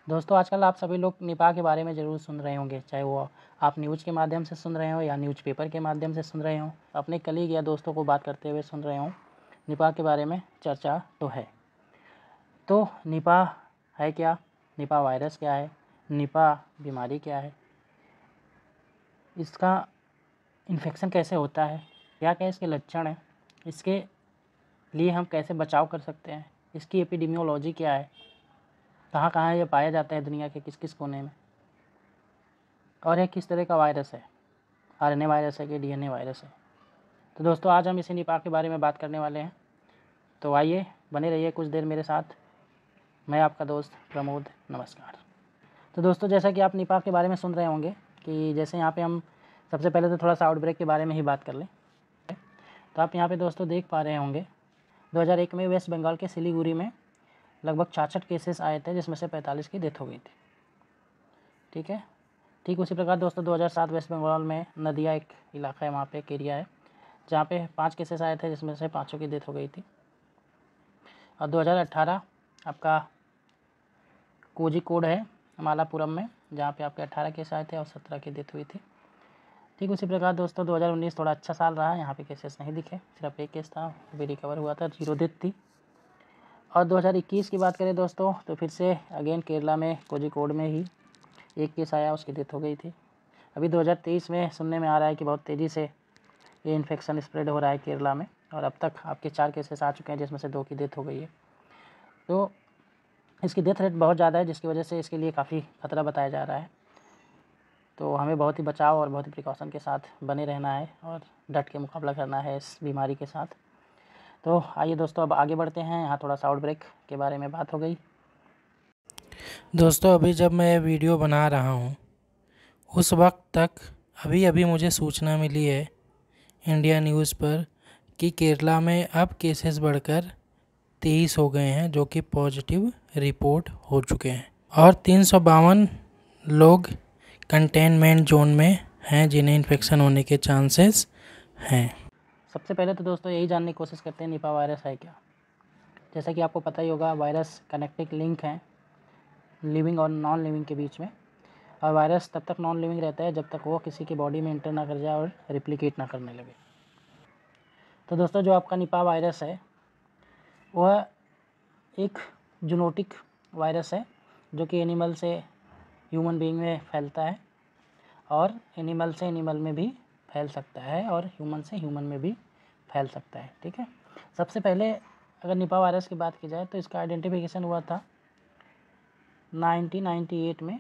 दोस्तों आजकल आप सभी लोग निपाह के बारे में ज़रूर सुन रहे होंगे, चाहे वो आप न्यूज़ के माध्यम से सुन रहे हो या न्यूज़पेपर के माध्यम से सुन रहे हो, अपने कलीग या दोस्तों को बात करते हुए सुन रहे हो। निपाह के बारे में चर्चा तो है। तो निपाह है क्या, निपाह वायरस क्या है, निपाह बीमारी क्या है, इसका इन्फेक्शन कैसे होता है, क्या क्या इसके लक्षण हैं, इसके लिए हम कैसे बचाव कर सकते हैं, इसकी एपिडेमियोलॉजी क्या है, कहाँ कहाँ ये पाया जाता है दुनिया के किस किस कोने में, और यह किस तरह का वायरस है, आरएनए वायरस है कि डीएनए वायरस है। तो दोस्तों आज हम इसी निपाह के बारे में बात करने वाले हैं। तो आइए बने रहिए कुछ देर मेरे साथ। मैं आपका दोस्त प्रमोद, नमस्कार। तो दोस्तों जैसा कि आप निपाह के बारे में सुन रहे होंगे कि जैसे यहाँ पे हम सबसे पहले तो थोड़ा सा आउटब्रेक के बारे में ही बात कर लें। तो आप यहाँ पे दोस्तों देख पा रहे होंगे 2001 में वेस्ट बंगाल के सिलीगुड़ी में लगभग 66 केसेस आए थे, जिसमें से 45 की डेथ हो गई थी। ठीक है, ठीक उसी प्रकार दोस्तों 2007 वेस्ट बंगाल में नदिया एक इलाका है, वहाँ पे एक एरिया है जहाँ पे 5 केसेस आए थे, जिसमें से 5 की डेथ हो गई थी। और 2018 आपका कोझिकोड है मालापुरम में, जहाँ पे आपके 18 केस आए थे और 17 की डेथ हुई थी। ठीक उसी प्रकार दोस्तों 2019 थोड़ा अच्छा साल रहा, यहाँ पे केसेस नहीं दिखे, सिर्फ एक केस था, वो भी रिकवर हुआ था, 0 डेथ थी। और 2021 की बात करें दोस्तों तो फिर से अगेन केरला में कोझिकोड में ही एक केस आया, उसकी डेथ हो गई थी। अभी 2023 में सुनने में आ रहा है कि बहुत तेज़ी से ये इन्फेक्शन स्प्रेड हो रहा है केरला में, और अब तक आपके 4 केसेस आ चुके हैं, जिसमें से 2 की डेथ हो गई है। तो इसकी डेथ रेट बहुत ज़्यादा है, जिसकी वजह से इसके लिए काफ़ी खतरा बताया जा रहा है। तो हमें बहुत ही बचाव और बहुत ही प्रिकॉशन के साथ बने रहना है और डट के मुकाबला करना है इस बीमारी के साथ। तो आइए दोस्तों अब आगे बढ़ते हैं। यहाँ थोड़ा सा आउटब्रेक के बारे में बात हो गई। दोस्तों अभी जब मैं वीडियो बना रहा हूँ उस वक्त तक अभी मुझे सूचना मिली है इंडिया न्यूज़ पर कि केरला में अब केसेस बढ़कर 23 हो गए हैं, जो कि पॉजिटिव रिपोर्ट हो चुके हैं, और 352 लोग कंटेनमेंट जोन में हैं जिन्हें इन्फेक्शन होने के चांसेस हैं। सबसे पहले तो दोस्तों यही जानने की कोशिश करते हैं निपाह वायरस है क्या। जैसा कि आपको पता ही होगा, वायरस कनेक्टिव लिंक है लिविंग और नॉन लिविंग के बीच में, और वायरस तब तक नॉन लिविंग रहता है जब तक वो किसी की बॉडी में इंटर ना कर जाए और रिप्लिकेट ना करने लगे। तो दोस्तों जो आपका निपाह वायरस है वह एक जूनोटिक वायरस है, जो कि एनिमल से ह्यूमन बीइंग में फैलता है, और एनिमल से एनिमल में भी फैल सकता है, और ह्यूमन से ह्यूमन में भी फैल सकता है। ठीक है, सबसे पहले अगर निपाह वायरस की बात की जाए तो इसका आइडेंटिफिकेशन हुआ था 1998 में,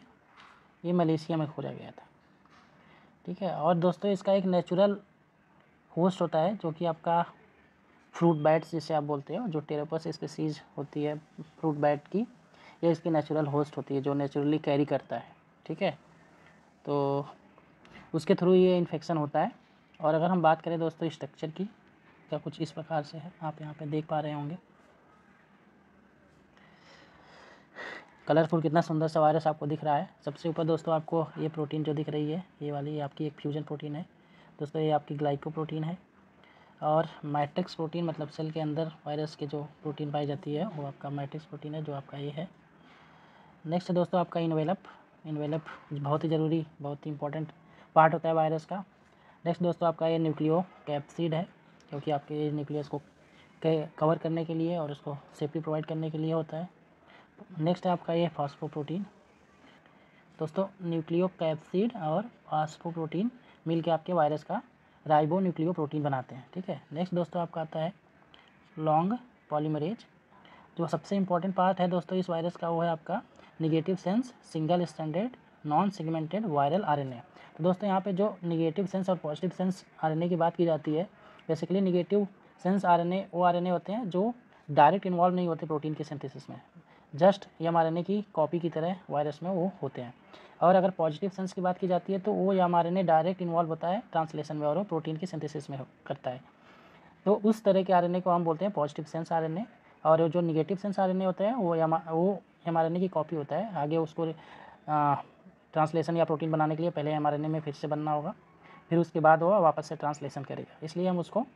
ये मलेशिया में खोजा गया था। ठीक है, और दोस्तों इसका एक नेचुरल होस्ट होता है, जो कि आपका फ्रूट बैट्स जिसे आप बोलते हो, जो टेरोपस स्पीसीज होती है फ्रूट बैट की, ये इसकी नेचुरल होस्ट होती है जो नेचुरली कैरी करता है। ठीक है, तो उसके थ्रू ये इन्फेक्शन होता है। और अगर हम बात करें दोस्तों स्ट्रक्चर की, क्या कुछ इस प्रकार से है, आप यहाँ पे देख पा रहे होंगे कलरफुल कितना सुंदर सा वायरस आपको दिख रहा है। सबसे ऊपर दोस्तों आपको ये प्रोटीन जो दिख रही है, ये वाली, ये आपकी एक फ्यूजन प्रोटीन है दोस्तों, ये आपकी ग्लाइकोप्रोटीन है। और मैट्रिक्स प्रोटीन मतलब सेल के अंदर वायरस के जो प्रोटीन पाई जाती है वो आपका मैट्रिक्स प्रोटीन है, जो आपका ये है। नेक्स्ट दोस्तों आपका इन्वेलप बहुत ही ज़रूरी, बहुत ही इंपॉर्टेंट पार्ट होता है वायरस का। नेक्स्ट दोस्तों आपका ये न्यूक्लियो कैप्सिड है, क्योंकि आपके न्यूक्लियस को कवर करने के लिए और उसको सेफ्टी प्रोवाइड करने के लिए होता है। नेक्स्ट है आपका ये फॉस्फोप्रोटीन। दोस्तों न्यूक्लियो कैप्सिड और फॉस्फोप्रोटीन मिल के आपके वायरस का राइबो न्यूक्लियो प्रोटीन बनाते हैं। ठीक है, नेक्स्ट दोस्तों आपका आता है लॉन्ग पॉलीमरेज। जो सबसे इंपॉर्टेंट पार्ट है दोस्तों इस वायरस का, वो है आपका negative sense single standard non segmented viral RNA. तो दोस्तों यहाँ पे जो निगेटिव सेंस और पॉजिटिव सेंस आरएनए की बात की जाती है, बेसिकली निगेटिव सेंस आरएनए वो आरएनए होते हैं जो डायरेक्ट इन्वॉल्व नहीं होते प्रोटीन के सिंथेसिस में, जस्ट एमआरएनए की कॉपी की तरह वायरस में वो होते हैं। और अगर पॉजिटिव सेंस की बात की जाती है तो वो एमआरएनए डायरेक्ट इन्वॉल्व होता है ट्रांसलेशन में और वो प्रोटीन की सिंथेसिस में करता है। तो उस तरह के आरएनए को हम बोलते हैं पॉजिटिव सेंस आरएनए। और जो निगेटिव सेंस आरएनए होता है वो एमआरएनए की कॉपी होता है, आगे उसको ट्रांसलेशन या प्रोटीन बनाने के लिए पहले एमआरएनए में फिर से बनना होगा, फिर उसके बाद वो वापस से ट्रांसलेशन करेगा, इसलिए हम उसको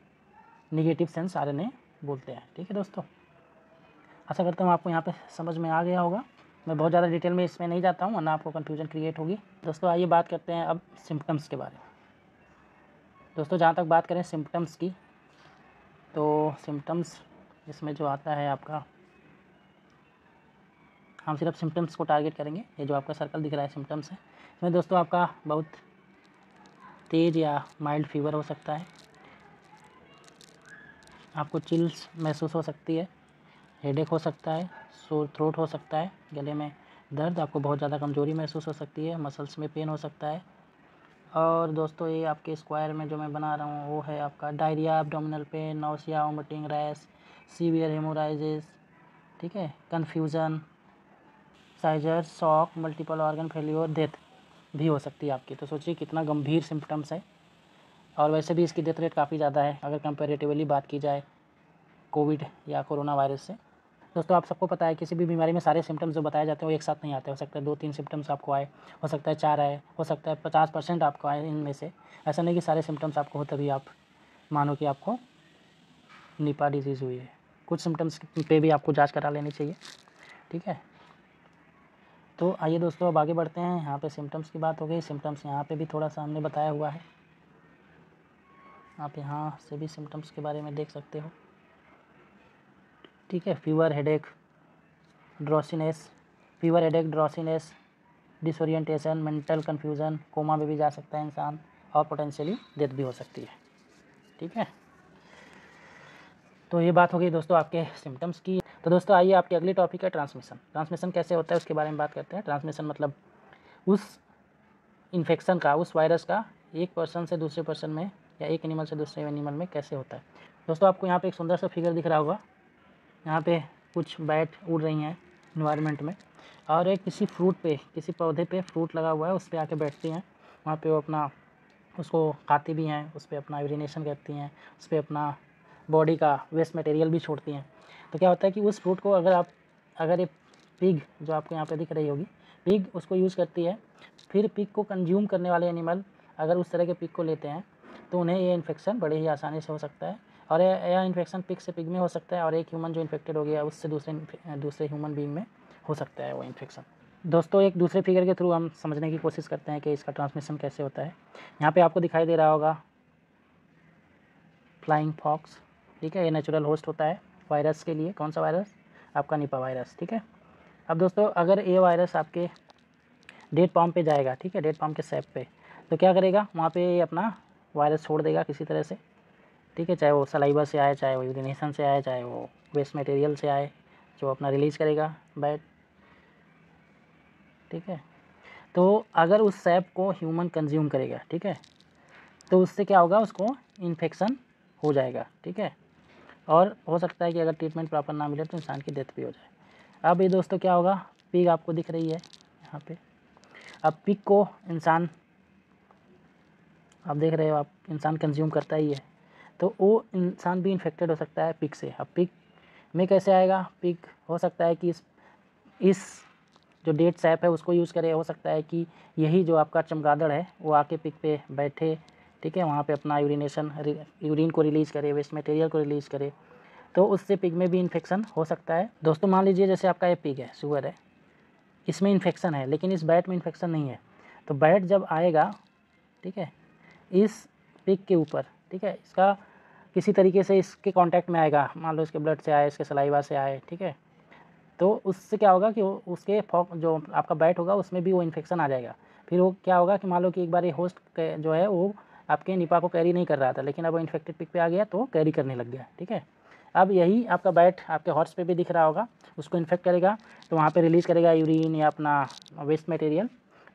निगेटिव सेंस आरएनए बोलते हैं। ठीक है दोस्तों, आशा करता हूँ आपको यहाँ पे समझ में आ गया होगा। मैं बहुत ज़्यादा डिटेल में इसमें नहीं जाता हूँ वरना आपको कन्फ्यूजन क्रिएट होगी। दोस्तों आइए बात करते हैं अब सिम्पटम्स के बारे में। दोस्तों जहाँ तक बात करें सिम्पटम्स की, तो सिम्पटम्स इसमें जो आता है आपका, हम सिर्फ सिम्पटम्स को टारगेट करेंगे। ये जो आपका सर्कल दिख रहा है सिम्पटम्स है, इसमें दोस्तों आपका बहुत तेज़ या माइल्ड फीवर हो सकता है, आपको चिल्स महसूस हो सकती है, हेडेक हो सकता है, सोर थ्रोट हो सकता है, गले में दर्द, आपको बहुत ज़्यादा कमज़ोरी महसूस हो सकती है, मसल्स में पेन हो सकता है। और दोस्तों ये आपके स्क्वायर में जो मैं बना रहा हूँ वो है आपका diarrhoea, abdominal pain, nausea, vomiting, rash, severe haemorrhages, ठीक है, confusion, seizure, shock, multiple organ failure, death भी हो सकती है आपकी। तो सोचिए कितना गंभीर सिम्पटम्स है। और वैसे भी इसकी डेथ रेट काफ़ी ज़्यादा है अगर कंपेरेटिवली बात की जाए कोविड या कोरोना वायरस से। दोस्तों आप सबको पता है किसी भी बीमारी में सारे सिम्पटम्स जो बताए जाते हैं वो एक साथ नहीं आते। हो सकता है 2-3 सिम्पटम्स आपको आए, हो सकता है 4 आए, हो सकता है 50% आपको आए इनमें से। ऐसा नहीं कि सारे सिम्पटम्स आपको हो तभी आप मानो कि आपको निपा डिजीज़ हुई है। कुछ सिम्पटम्स पे भी आपको जांच करा लेनी चाहिए, ठीक है। तो आइए दोस्तों अब आगे बढ़ते हैं। यहाँ पे सिम्पटम्स की बात हो गई, सिम्पटम्स यहाँ पे भी थोड़ा सा हमने बताया हुआ है, आप यहाँ से भी सिम्पटम्स के बारे में देख सकते हो, ठीक है। Fever, headache, drowsiness, fever, headache, drowsiness, disorientation, mental confusion, coma में भी जा सकता है इंसान और पोटेंशियली डेथ भी हो सकती है, ठीक है। तो ये बात हो गई दोस्तों आपके सिम्पटम्स की। तो दोस्तों आइए आपकी अगली टॉपिक है ट्रांसमिशन। ट्रांसमिशन कैसे होता है उसके बारे में बात करते हैं। ट्रांसमिशन मतलब उस इन्फेक्शन का, उस वायरस का एक पर्सन से दूसरे पर्सन में या एक एनिमल से दूसरे एनिमल में कैसे होता है। दोस्तों आपको यहाँ पे एक सुंदर सा फिगर दिख रहा होगा, यहाँ पे कुछ बैट उड़ रही हैं इन्वायरमेंट में और एक किसी फ्रूट पे, किसी पौधे पे फ्रूट लगा हुआ है, उस पर आके बैठती हैं, वहाँ पे वो अपना उसको खाती भी हैं, उस पर अपना यूरिनेशन करती हैं, उस पर अपना बॉडी का वेस्ट मटेरियल भी छोड़ती हैं। तो क्या होता है कि उस फ्रूट को अगर ये पिग जो आपको यहाँ पे दिख रही होगी, पिग उसको यूज़ करती है, फिर पिग को कंज्यूम करने वाले एनिमल अगर उस तरह के पिग को लेते हैं तो उन्हें ये इन्फेक्शन बड़े ही आसानी से हो सकता है। और यह इन्फेक्शन पिग से पिग में हो सकता है और एक ह्यूमन जो इन्फेक्टेड हो गया उससे दूसरे ह्यूमन बीइंग में हो सकता है वो इन्फेक्शन। दोस्तों एक दूसरे फिगर के थ्रू हम समझने की कोशिश करते हैं कि इसका ट्रांसमिशन कैसे होता है। यहाँ पे आपको दिखाई दे रहा होगा फ्लाइंग फॉक्स, ठीक है, ये नेचुरल होस्ट होता है वायरस के लिए। कौन सा वायरस? आपका निपा वायरस, ठीक है। अब दोस्तों अगर ये वायरस आपके डेड पाम पे जाएगा, ठीक है, डेड पाम के सैप पे, तो क्या करेगा, वहाँ पे ये अपना वायरस छोड़ देगा किसी तरह से, ठीक है, चाहे वो सलाइवा से आए, चाहे वो यूरिनेशन से आए, चाहे वो वेस्ट मटेरियल से आए, जो अपना रिलीज़ करेगा बैट, ठीक है। तो अगर उस सैप को ह्यूमन कंज्यूम करेगा, ठीक है, तो उससे क्या होगा, उसको इन्फेक्शन हो जाएगा, ठीक है। और हो सकता है कि अगर ट्रीटमेंट प्रॉपर ना मिले तो इंसान की डेथ भी हो जाए। अब ये दोस्तों क्या होगा, पिग आपको दिख रही है यहाँ पे, अब पिग को इंसान, आप देख रहे हो, आप इंसान कंज्यूम करता ही है, तो वो इंसान भी इन्फेक्टेड हो सकता है पिग से। अब पिग में कैसे आएगा, पिग हो सकता है कि इस जो डेड सैप है उसको यूज़ करे, हो सकता है कि यही जो आपका चमगादड़ है वो आके पिग पे बैठे, ठीक है, वहाँ पे अपना यूरिन को रिलीज़ करे, वेस्ट मटेरियल को रिलीज़ करे, तो उससे पिग में भी इन्फेक्शन हो सकता है। दोस्तों मान लीजिए जैसे आपका ये पिग है, सुअर है, इसमें इन्फेक्शन है लेकिन इस बैट में इन्फेक्शन नहीं है, तो बैट जब आएगा, ठीक है, इस पिग के ऊपर, ठीक है, इसका किसी तरीके से इसके कांटेक्ट में आएगा, मान लो इसके ब्लड से आए, इसके सलाइवा से आए, ठीक है, तो उससे क्या होगा कि उसके जो आपका बैट होगा उसमें भी वो इन्फेक्शन आ जाएगा। फिर वो क्या होगा कि मान लो कि एक बार ये होस्ट जो है वो आपके निपा को कैरी नहीं कर रहा था, लेकिन अब वो इन्फेक्टेड पिग पे आ गया तो कैरी करने लग गया, ठीक है। अब यही आपका बैट आपके हॉर्स पे भी दिख रहा होगा, उसको इन्फेक्ट करेगा तो वहाँ पे रिलीज़ करेगा यूरिन या अपना वेस्ट मटेरियल,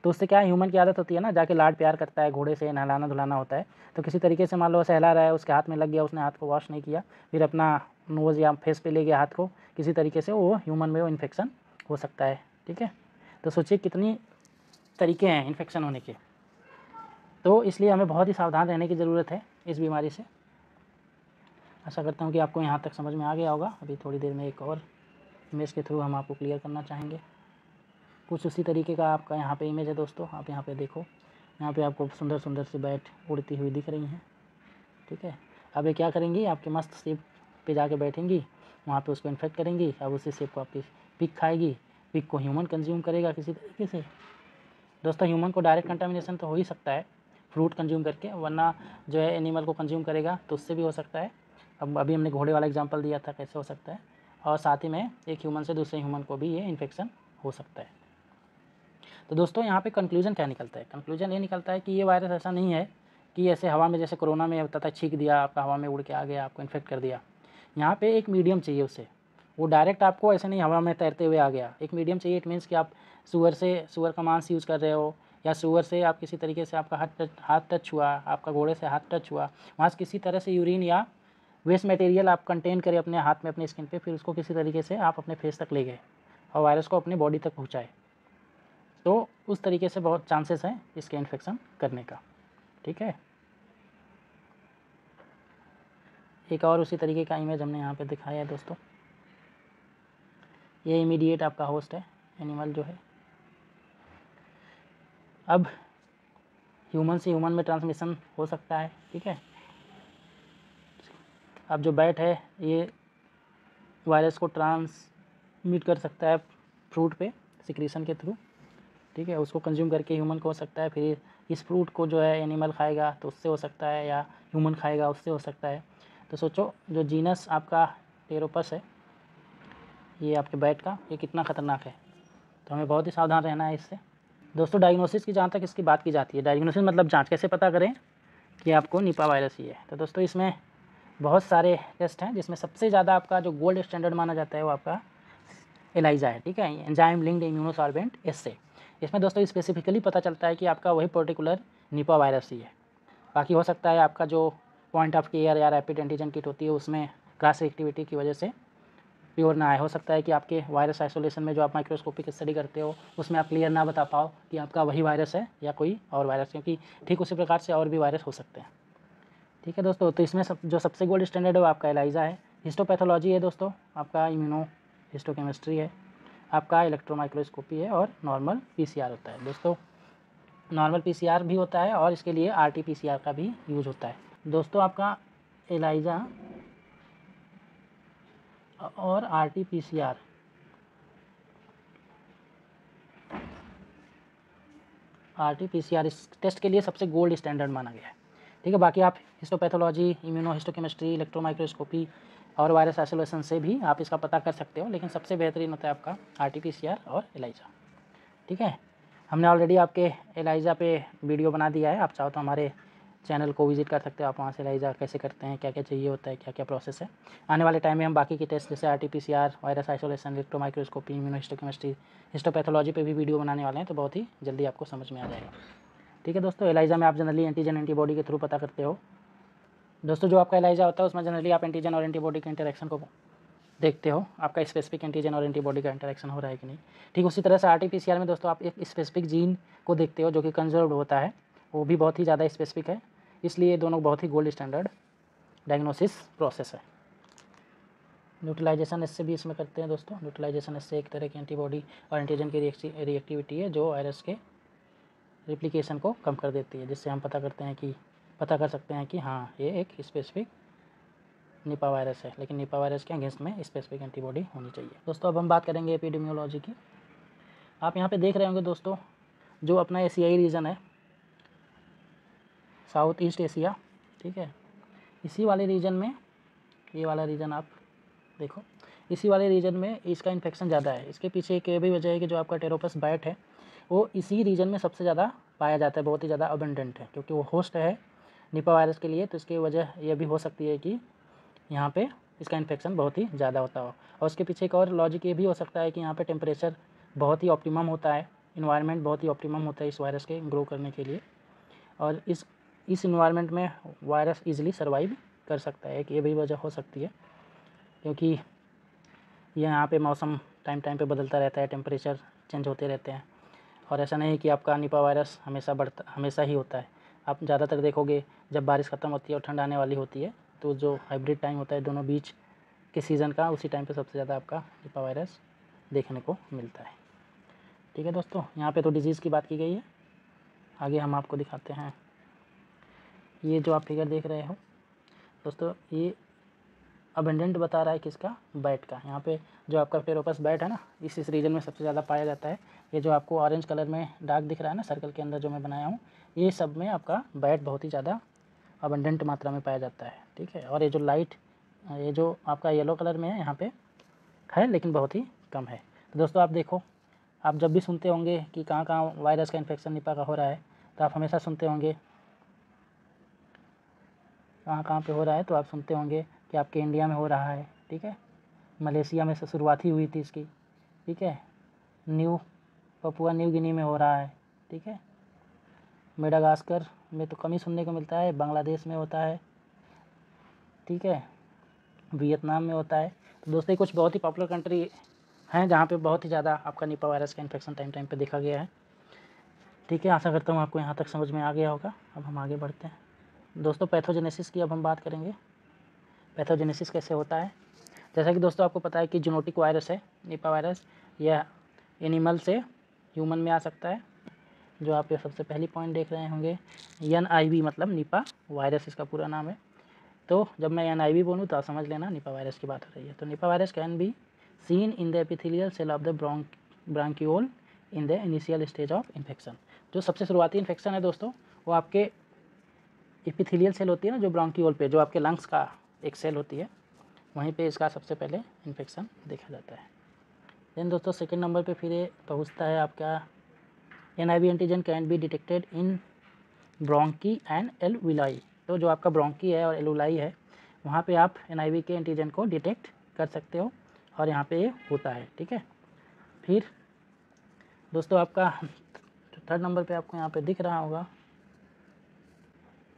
तो उससे क्या है, ह्यूमन की आदत होती है ना, जाके लाड प्यार करता है, घोड़े से नहलाना धुलाना होता है, तो किसी तरीके से मान लो सहला रहा है, उसके हाथ में लग गया, उसने हाथ को वॉश नहीं किया, फिर अपना नोज़ या फेस पे ले गया हाथ को, किसी तरीके से वो ह्यूमन में वो इन्फेक्शन हो सकता है, ठीक है। तो सोचिए कितनी तरीके हैं इन्फेक्शन होने के, तो इसलिए हमें बहुत ही सावधान रहने की ज़रूरत है इस बीमारी से। आशा करता हूँ कि आपको यहाँ तक समझ में आ गया होगा। अभी थोड़ी देर में एक और इमेज के थ्रू हम आपको क्लियर करना चाहेंगे। कुछ उसी तरीके का आपका यहाँ पे इमेज है दोस्तों, आप यहाँ पे देखो, यहाँ पे आपको सुंदर सुंदर सी बैट उड़ती हुई दिख रही हैं, ठीक है। अब ये क्या करेंगी, आपके मस्त सेब पे जाके बैठेंगी, वहाँ पे उसको इन्फेक्ट करेंगी, अब उसी सेब को आपकी पिग खाएगी, पिग को ह्यूमन कंज्यूम करेगा किसी तरीके से। दोस्तों ह्यूमन को डायरेक्ट कंटामिनेशन तो हो ही सकता है फ्रूट कंज्यूम करके, वरना जो है एनिमल को कंज्यूम करेगा तो उससे भी हो सकता है। अब अभी हमने घोड़े वाला एग्जांपल दिया था कैसे हो सकता है, और साथ ही में एक ह्यूमन से दूसरे ह्यूमन को भी ये इन्फेक्शन हो सकता है। तो दोस्तों यहाँ पे कंक्लूजन क्या निकलता है? कंक्लूजन ये निकलता है कि ये वायरस ऐसा नहीं है कि ऐसे हवा में, जैसे कोरोना में होता था, छींक दिया आपका, हवा में उड़ के आ गया, आपको इन्फेक्ट कर दिया। यहाँ पे एक मीडियम चाहिए उसे, वो डायरेक्ट आपको ऐसे नहीं हवा में तैरते हुए आ गया। एक मीडियम चाहिए, इट मीन्स कि आप सुअर का मांस यूज़ कर रहे हो, या सुअर से आप किसी तरीके से आपका हाथ टच हुआ, आपका घोड़े से हाथ टच हुआ, वहाँ से किसी तरह से यूरिन या वेस्ट मटेरियल आप कंटेन करें अपने हाथ में, अपने स्किन पे, फिर उसको किसी तरीके से आप अपने फेस तक ले गए और वायरस को अपने बॉडी तक पहुँचाए, तो उस तरीके से बहुत चांसेस हैं इसके इन्फेक्शन करने का। ठीक है, एक और उसी तरीके का इमेज हमने यहाँ पे दिखाया है दोस्तों। ये इमीडिएट आपका होस्ट है, एनिमल जो है। अब ह्यूमन से ह्यूमन में ट्रांसमिशन हो सकता है। ठीक है, अब जो बैट है ये वायरस को ट्रांसमिट कर सकता है फ्रूट पे सिक्रीशन के थ्रू। ठीक है, उसको कंज्यूम करके ह्यूमन को हो सकता है, फिर इस फ्रूट को जो है एनिमल खाएगा तो उससे हो सकता है, या ह्यूमन खाएगा उससे हो सकता है। तो सोचो जो जीनस आपका टेरोपस है, ये आपके बैट का, ये कितना ख़तरनाक है, तो हमें बहुत ही सावधान रहना है इससे। दोस्तों डायग्नोसिस की जहाँ तक इसकी बात की जाती है, डायग्नोसिस मतलब जांच, कैसे पता करें कि आपको निपा वायरस ही है। तो दोस्तों इसमें बहुत सारे टेस्ट हैं, जिसमें सबसे ज़्यादा आपका जो गोल्ड स्टैंडर्ड माना जाता है वो आपका एलाइजा है। ठीक है, एंजाइम लिंक्ड इम्यूनोसॉर्बेंट एस्से। इसमें दोस्तों स्पेसिफिकली पता चलता है कि आपका वही पर्टिकुलर निपा वायरस ही है। बाकी हो सकता है आपका जो पॉइंट ऑफ केयर या रैपिड एंटीजन किट होती है उसमें क्रॉस रिएक्टिविटी की वजह से प्योर ना आए। हो सकता है कि आपके वायरस आइसोलेशन में जो आप माइक्रोस्कोपिक स्टडी करते हो उसमें आप क्लियर ना बता पाओ कि आपका वही वायरस है या कोई और वायरस, क्योंकि ठीक उसी प्रकार से और भी वायरस हो सकते हैं। ठीक है दोस्तों, तो इसमें जो सबसे गोल्ड स्टैंडर्ड है वो आपका एलाइजा है। हिस्टोपैथोलॉजी है दोस्तों, आपका इम्यूनो हिस्टोकेमिस्ट्री है, आपका इलेक्ट्रोमाइक्रोस्कोपी है, और नॉर्मल पीसीआर होता है। दोस्तों नॉर्मल पीसीआर भी होता है और इसके लिए आरटीपीसीआर का भी यूज होता है। दोस्तों आपका एलाइजा और आरटीपीसीआर इस टेस्ट के लिए सबसे गोल्ड स्टैंडर्ड माना गया है। ठीक है, बाकी आप हिस्टोपैथोलॉजी, इम्यूनो हिस्टोकेमिस्ट्री, इलेक्ट्रोमाइक्रोस्कोपी और वायरस आइसोलेशन से भी आप इसका पता कर सकते हो, लेकिन सबसे बेहतरीन होता है आपका आरटीपीसीआर और एलाइजा। ठीक है, हमने ऑलरेडी आपके एलाइजा पे वीडियो बना दिया है, आप चाहो तो हमारे चैनल को विजिट कर सकते हो, आप वहाँ से एलाइजा कैसे करते हैं, क्या क्या चाहिए होता है, क्या क्या प्रोसेस है। आने वाले टाइम में हम बाकी के टेस्ट जैसे RTPCR, virus isolation, electromicroscopy, immunohistochemistry, histopathology पे भी वीडियो बनाने वाले हैं, तो बहुत ही जल्दी आपको समझ में आ जाएगा। ठीक है दोस्तों, एलाइजा में आप जनरली एंटीजन एंटीबॉडी के थ्रू पता करते हो। दोस्तों जो आपका एलाइजा होता है उसमें जनरली आप एंटीजन और एंटीबॉडी के इंटरेक्शन को देखते हो, आपका स्पेसिफिक एंटीजन और एंटीबॉडी का इंटरेक्शन हो रहा है कि नहीं। ठीक उसी तरह से आरटीपीसीआर में दोस्तों आप एक स्पेसिफिक जीन को देखते हो जो कि कंजर्व्ड होता है, वो भी बहुत ही ज़्यादा स्पेसिफिक है, इसलिए दोनों बहुत ही गोल्ड स्टैंडर्ड डायग्नोसिस प्रोसेस है। न्यूट्रलाइजेशन इससे भी इसमें करते हैं दोस्तों। न्यूट्रलाइजेशन इससे एक तरह की एंटीबॉडी और एंटीजन की रिएक्टिविटी है जो वायरस के रिप्लिकेशन को कम कर देती है, जिससे हम पता कर सकते हैं कि हाँ ये एक स्पेसिफिक निपा वायरस है, लेकिन निपा वायरस के अगेंस्ट में स्पेसिफिक एंटीबॉडी होनी चाहिए। दोस्तों अब हम बात करेंगे एपिडेमियोलॉजी की। आप यहाँ पे देख रहे होंगे दोस्तों, जो अपना एशियाई रीजन है, साउथ ईस्ट एशिया, ठीक है, इसी वाले रीजन में, ये वाला रीजन आप देखो, इसी वाले रीजन में इसका इन्फेक्शन ज़्यादा है। इसके पीछे एक ये भी वजह है कि जो आपका टेरोपस बैट है वो इसी रीजन में सबसे ज़्यादा पाया जाता है, बहुत ही ज़्यादा अबंडेंट है, क्योंकि वो होस्ट है निपा वायरस के लिए। तो इसकी वजह यह भी हो सकती है कि यहाँ पे इसका इन्फेक्शन बहुत ही ज़्यादा होता हो। और उसके पीछे एक और लॉजिक ये भी हो सकता है कि यहाँ पे टेम्परेचर बहुत ही ऑप्टिमम होता है, इन्वायरमेंट बहुत ही ऑप्टिमम होता है इस वायरस के ग्रो करने के लिए, और इस इन्वायरमेंट में वायरस ईजिली सर्वाइव कर सकता है। एक ये भी वजह हो सकती है, क्योंकि यहाँ पे मौसम टाइम टाइम पे बदलता रहता है, टेम्परेचर चेंज होते रहते हैं, और ऐसा नहीं है कि आपका निपा वायरस हमेशा ही होता है। आप ज़्यादातर देखोगे जब बारिश ख़त्म होती है और ठंड आने वाली होती है, तो जो हाइब्रिड टाइम होता है दोनों बीच के सीज़न का, उसी टाइम पे सबसे ज़्यादा आपका निपा वायरस देखने को मिलता है। ठीक है दोस्तों, यहाँ पे तो डिजीज़ की बात की गई है। आगे हम आपको दिखाते हैं, ये जो आप फिगर देख रहे हो दोस्तों, ये अबेंडेंट बता रहा है किसका, बैट का। यहाँ पे जो आपका प्टेरोपस बैट है ना, इस रीजन में सबसे ज़्यादा पाया जाता है। ये जो आपको ऑरेंज कलर में डार्क दिख रहा है ना सर्कल के अंदर जो मैं बनाया हूँ, ये सब में आपका बैट बहुत ही ज़्यादा अबंडेंट मात्रा में पाया जाता है, ठीक है। और ये जो लाइट, ये जो आपका येलो कलर में है यहाँ पे है, लेकिन बहुत ही कम है। तो दोस्तों आप देखो, आप जब भी सुनते होंगे कि कहाँ कहाँ वायरस का इन्फेक्शन निपा का हो रहा है, तो आप हमेशा सुनते होंगे कहाँ कहाँ पे हो रहा है, तो आप सुनते होंगे कि आपके इंडिया में हो रहा है, ठीक है। मलेशिया में से शुरुआत ही हुई थी इसकी, ठीक है। पपुआ न्यू गिनी में हो रहा है, ठीक है। मेडागास्कर में तो कम ही सुनने को मिलता है, बांग्लादेश में होता है, ठीक है, वियतनाम में होता है। तो दोस्तों कुछ बहुत ही पॉपुलर कंट्री हैं जहाँ पे बहुत ही ज़्यादा आपका निपा वायरस का इन्फेक्शन टाइम पे देखा गया है, ठीक है। आशा करता हूँ आपको यहाँ तक समझ में आ गया होगा। अब हम आगे बढ़ते हैं दोस्तों, पैथोजेनेसिस की अब हम बात करेंगे। पैथोजेनेसिस कैसे होता है। जैसा कि दोस्तों आपको पता है कि जूनोटिक वायरस है निपा वायरस, यह एनिमल से ह्यूमन में आ सकता है। जो आप ये सबसे पहली पॉइंट देख रहे होंगे, NIV मतलब निपा वायरस इसका पूरा नाम है। तो जब मैं NIV बोलूँ तो आप समझ लेना निपा वायरस की बात हो रही है। तो Nipah virus can be seen in the epithelial cell of the bronchiole in the initial stage of infection. जो सबसे शुरुआती इन्फेक्शन है दोस्तों, वो आपके एपिथेलियल सेल होती है ना, जो ब्रांकियोल पे, जो आपके लंग्स का एक सेल होती है, वहीं पे इसका सबसे पहले इन्फेक्शन देखा जाता है। देन दोस्तों सेकेंड नंबर पे फिर ये पहुँचता है आपका NIV antigen can be detected in bronchi and alveoli. तो जो आपका ब्रोंकी है और एलुलाई है, वहाँ पे आप NIV के एंटीजन को डिटेक्ट कर सकते हो और यहाँ पे ये होता है, ठीक है। फिर दोस्तों आपका थर्ड नंबर पे आपको यहाँ पे दिख रहा होगा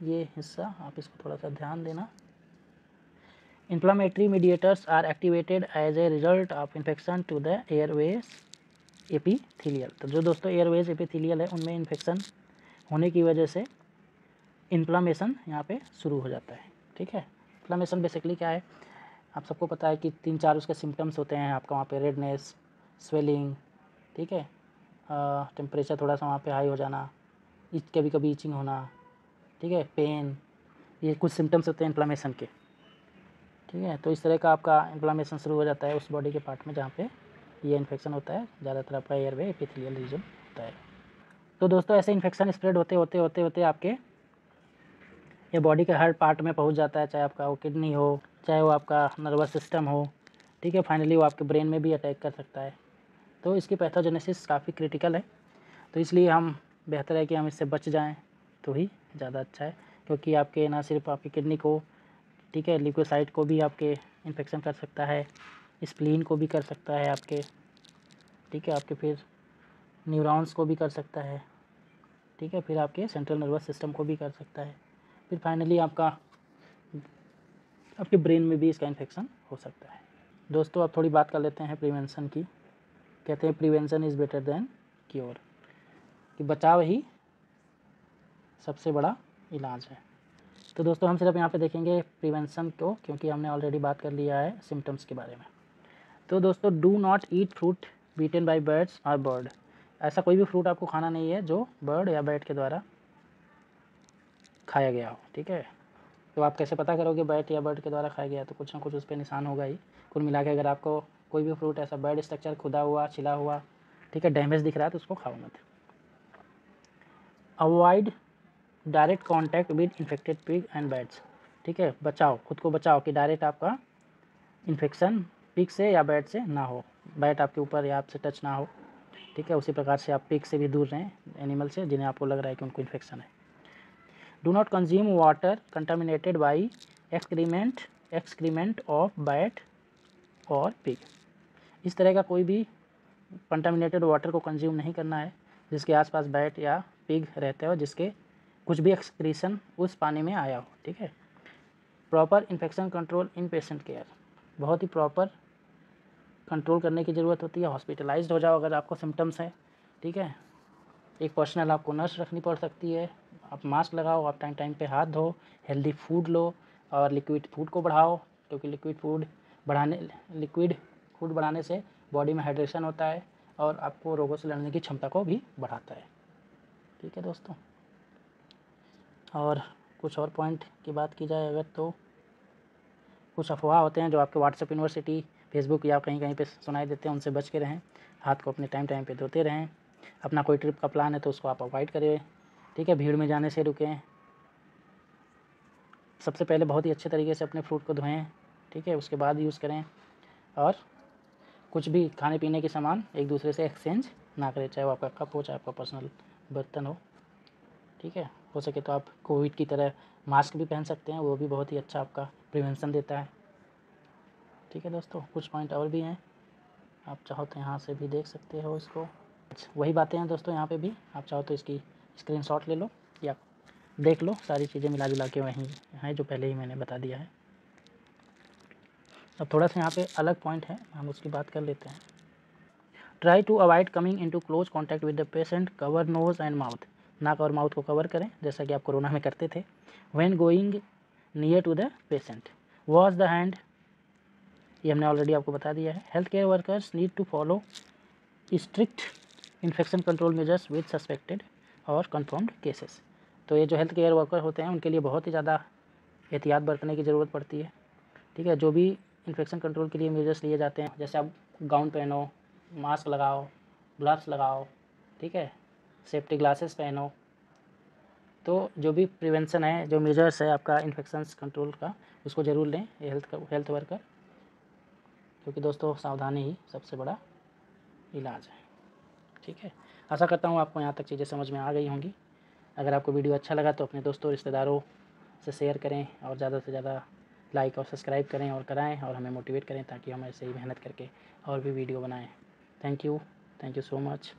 ये हिस्सा, आप इसको थोड़ा सा ध्यान देना। Inflammatory mediators are activated as a result of infection to the airways epithelial. तो जो दोस्तों एयरवेज एपिथेलियल है, उनमें इन्फेक्शन होने की वजह से इन्फ्लामेशन यहाँ पे शुरू हो जाता है, ठीक है। इन्फ्लामेशन बेसिकली क्या है, आप सबको पता है कि 3-4 उसके सिम्टम्स होते हैं आपका वहाँ पे, रेडनेस, स्वेलिंग, ठीक है, टेम्परेचर थोड़ा सा वहाँ पे हाई हो जाना, कभी कभी ईचिंग होना, ठीक है, पेन, ये कुछ सिम्टम्स होते हैं इन्फ्लामेशन के, ठीक है। तो इस तरह का आपका इन्फ्लामेशन शुरू हो जाता है उस बॉडी के पार्ट में जहाँ पे ये इन्फेक्शन होता है। ज़्यादातर आपका एयरवे एपिथेलियल रीजन होता है। तो दोस्तों ऐसे इन्फेक्शन स्प्रेड होते होते होते होते आपके ये बॉडी के हर पार्ट में पहुंच जाता है, चाहे आपका वो किडनी हो, चाहे वो आपका नर्वस सिस्टम हो, ठीक है। फाइनली वो आपके ब्रेन में भी अटैक कर सकता है। तो इसकी पैथोजेनेसिस काफ़ी क्रिटिकल है, तो इसलिए हम बेहतर है कि हम इससे बच जाएं तो ही ज़्यादा अच्छा है, क्योंकि आपके ना सिर्फ आपकी किडनी को, ठीक है, लिकोसाइट को भी आपके इन्फेक्शन कर सकता है, स्प्लीन को भी कर सकता है आपके, ठीक है, आपके फिर न्यूरॉन्स को भी कर सकता है, ठीक है, फिर आपके सेंट्रल नर्वस सिस्टम को भी कर सकता है, फिर फाइनली आपके ब्रेन में भी इसका इन्फेक्शन हो सकता है। दोस्तों अब थोड़ी बात कर लेते हैं प्रिवेंशन की। कहते हैं prevention is better than cure, कि बचाव ही सबसे बड़ा इलाज है। तो दोस्तों हम सिर्फ यहाँ पे देखेंगे प्रिवेंशन को, क्योंकि हमने ऑलरेडी बात कर लिया है सिम्टम्स के बारे में। तो दोस्तों do not eat fruit beaten by birds और बर्ड। ऐसा कोई भी फ्रूट आपको खाना नहीं है जो बर्ड या बैट के द्वारा खाया गया हो, ठीक है। तो आप कैसे पता करोगे बैट या बर्ड के द्वारा खाया गया, तो कुछ ना कुछ उस पर निशान होगा ही। कुल मिला के अगर आपको कोई भी फ्रूट ऐसा बैड स्ट्रक्चर, खुदा हुआ, छिला हुआ, ठीक है, डैमेज दिख रहा है, तो उसको खाओ मत। Avoid direct contact with infected pig and bats, ठीक है, बचाओ, खुद को बचाओ कि डायरेक्ट आपका इन्फेक्शन पिग से या बैट से ना हो, बैट आपके ऊपर या आपसे टच ना हो, ठीक है। उसी प्रकार से आप पिग से भी दूर रहें, एनिमल से जिन्हें आपको लग रहा है कि उनको इन्फेक्शन है। Do not consume water contaminated by excrement of bat और पिग। इस तरह का कोई भी कंटामिनेटेड वाटर को कंज्यूम नहीं करना है जिसके आसपास बैट या पिग रहते हो, जिसके कुछ भी एक्सक्रीशन उस पानी में आया हो, ठीक है। प्रॉपर इन्फेक्शन कंट्रोल इन पेशेंट केयर, बहुत ही प्रॉपर कंट्रोल करने की ज़रूरत होती है। हॉस्पिटलाइज्ड हो जाओ अगर आपको सिम्टम्स हैं, ठीक है, एक पर्सनल आपको नर्स रखनी पड़ सकती है। आप मास्क लगाओ, आप टाइम पे हाथ धो, हेल्दी फूड लो और लिक्विड फूड को बढ़ाओ, क्योंकि लिक्विड फूड बढ़ाने से बॉडी में हाइड्रेशन होता है और आपको रोगों से लड़ने की क्षमता को भी बढ़ाता है, ठीक है दोस्तों। और कुछ और पॉइंट की बात की जाए अगर, तो कुछ अफवाह होते हैं जो आपके व्हाट्सएप यूनिवर्सिटी फेसबुक या कहीं कहीं पे सुनाई देते हैं, उनसे बच के रहें। हाथ को अपने टाइम पे धोते रहें। अपना कोई ट्रिप का प्लान है तो उसको आप अवॉइड करें, ठीक है। भीड़ में जाने से रुकें। सबसे पहले बहुत ही अच्छे तरीके से अपने फ्रूट को धोएं, ठीक है, उसके बाद यूज़ करें। और कुछ भी खाने पीने के सामान एक दूसरे से एक्सचेंज ना करें, चाहे वो आपका कप हो, चाहे आपका पर्सनल बर्तन हो, ठीक है। हो सके तो आप कोविड की तरह मास्क भी पहन सकते हैं, वो भी बहुत ही अच्छा आपका प्रिवेंशन देता है, ठीक है दोस्तों। कुछ पॉइंट और भी हैं, आप चाहो तो यहाँ से भी देख सकते हो इसको। वही बातें हैं दोस्तों, यहाँ पे भी आप चाहो तो इसकी स्क्रीनशॉट ले लो या देख लो। सारी चीज़ें मिला जुला के वहीं हैं जो पहले ही मैंने बता दिया है। अब थोड़ा सा यहाँ पे अलग पॉइंट है, हम उसकी बात कर लेते हैं। Try to avoid coming into close contact with the patient, cover nose and mouth. नाक और माउथ को कवर करें जैसा कि आप कोरोना में करते थे। When going near to the patient, wash the hand, ये हमने ऑलरेडी आपको बता दिया है। Health care workers need to follow strict infection control measures with suspected और कन्फर्म्ड केसेस। तो ये जो हेल्थ केयर वर्कर होते हैं उनके लिए बहुत ही ज़्यादा एहतियात बरतने की ज़रूरत पड़ती है, ठीक है। जो भी इन्फेक्शन कंट्रोल के लिए मेजर्स लिए जाते हैं, जैसे आप गाउन पहनो, मास्क लगाओ, ग्लव्स लगाओ, ठीक है, सेफ्टी ग्लासेस पहनो। तो जो भी प्रिवेंशन है, जो मेजर्स है आपका इन्फेक्शन कंट्रोल का, उसको ज़रूर लें ये हेल्थ वर्कर, क्योंकि दोस्तों सावधानी ही सबसे बड़ा इलाज है, ठीक है। आशा करता हूँ आपको यहाँ तक चीज़ें समझ में आ गई होंगी। अगर आपको वीडियो अच्छा लगा तो अपने दोस्तों रिश्तेदारों से शेयर करें और ज़्यादा से ज़्यादा लाइक और सब्सक्राइब करें और कराएं और हमें मोटिवेट करें ताकि हम ऐसे ही मेहनत करके और भी वीडियो बनाएं। Thank you so much.